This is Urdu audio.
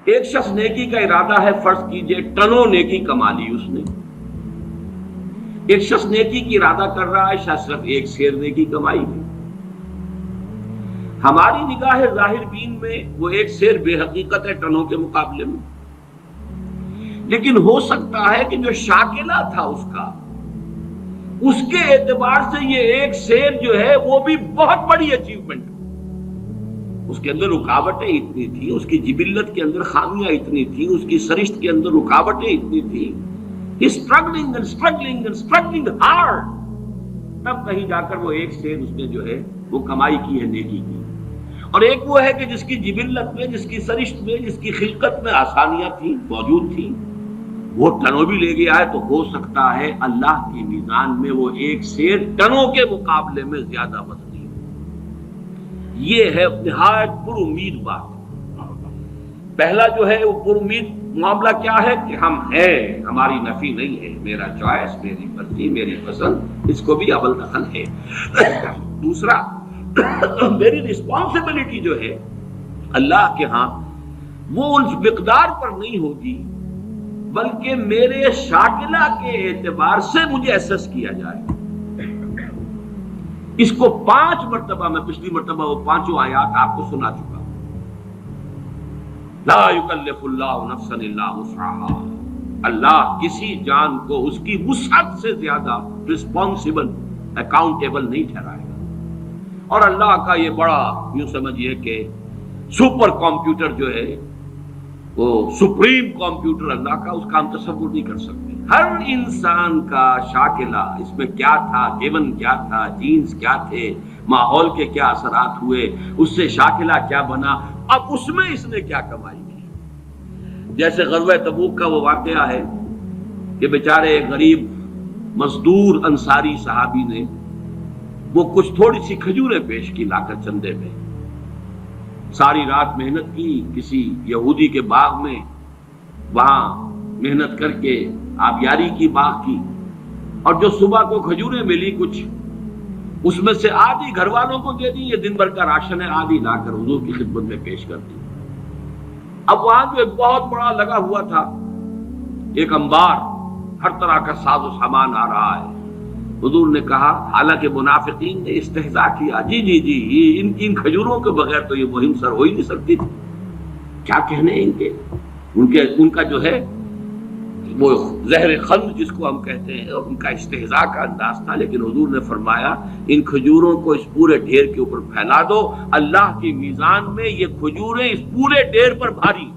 ایک شخص نیکی کا ارادہ ہے، فرض کیجئے ٹنوں نیکی کما لی اس نے. ایک شخص نیکی کی ارادہ کر رہا ہے، شاید صرف ایک سیر نیکی کمائی ہے. ہماری نگاہ ظاہر بین میں وہ ایک سیر بے حقیقت ہے ٹنوں کے مقابلے میں، لیکن ہو سکتا ہے کہ جو شاکلہ تھا اس کے اعتبار سے یہ ایک سیر جو ہے وہ بھی بہت بڑی اچیومنٹ. اس کے اندر رکاوٹیں اتنی تھی، اس کی جبلت کے اندر خامیاں اتنی تھی، اس کی سرشت کے اندر رکاوٹیں اتنی تھی. struggling hard. تب کہیں جا کر وہ ایک سیر اس نے جو ہے وہ کمائی کی ہے نیکی کی. اور ایک وہ ہے کہ جس کی جبلت میں، جس کی سرشت میں، جس کی خلقت میں آسانیاں تھیں، موجود تھیں، وہ ٹنوں بھی لے گیا ہے. تو ہو سکتا ہے اللہ کی میزان میں وہ ایک سیر ٹنوں کے مقابلے میں زیادہ وزنی ہو. یہ ہے نہایت پر امید بات. پہلا جو ہے وہ پر امید معاملہ کیا ہے کہ ہم ہیں، ہماری نفی نہیں ہے، میرا چوائس، میری مرضی، میری پسند، اس کو بھی اول دخل ہے. دوسرا، میری رسپانسبلٹی جو ہے اللہ کے ہاں وہ اس مقدار پر نہیں ہوگی، بلکہ میرے شاکلہ کے اعتبار سے مجھے ایسس کیا جائے. اس کو 5 مرتبہ، میں پچھلی مرتبہ وہ 5 آیات آپ کو سنا چکا. لا یکلف اللہ نفسا الا وسعها. اللہ کسی جان کو اس کی وسعت سے زیادہ رسپانسبل، اکاؤنٹیبل نہیں ٹھہرائے گا. اور اللہ کا یہ بڑا، یوں سمجھیے کہ سپر کمپیوٹر جو ہے، وہ سپریم کمپیوٹر اللہ کا، اس کا ہم تصور نہیں کر سکتے. ہر انسان کا شاکلہ، اس میں کیا تھا، گیون کیا تھا، جینز کیا تھے، ماحول کے کیا اثرات ہوئے، اس سے شاکلہ کیا بنا، اب اس میں اس نے کیا کمائی کی. جیسے غزوہ تبوک کا وہ واقعہ ہے کہ بیچارے ایک غریب مزدور انصاری صحابی نے وہ کچھ تھوڑی سی کھجوریں پیش کی لا کر چندے میں. ساری رات محنت کی کسی یہودی کے باغ میں، وہاں محنت کر کے آبیاری کی، باغ کی، اور جو صبح کو کھجوریں ملی کچھ، اس میں سے آدھی گھر والوں کو دے دی، یہ دن بھر کا راشن ہے، آدھی لا کر حضور کی خدمت میں پیش کر دی. اب وہاں جو ایک بہت بڑا لگا ہوا تھا ایک انبار، ہر طرح کا ساز و سامان آ رہا ہے. حضور نے کہا، حالانکہ منافقین نے استہزاء کیا، جی ان کھجوروں کے بغیر تو یہ مہم سر ہو ہی نہیں سکتی تھی، کیا کہنے ان کا جو ہے وہ زہر خند جس کو ہم کہتے ہیں، اور ان کا استہزاء کا انداز تھا. لیکن حضور نے فرمایا ان کھجوروں کو اس پورے ڈھیر کے اوپر پھیلا دو، اللہ کی میزان میں یہ کھجوریں اس پورے ڈھیر پر بھاری.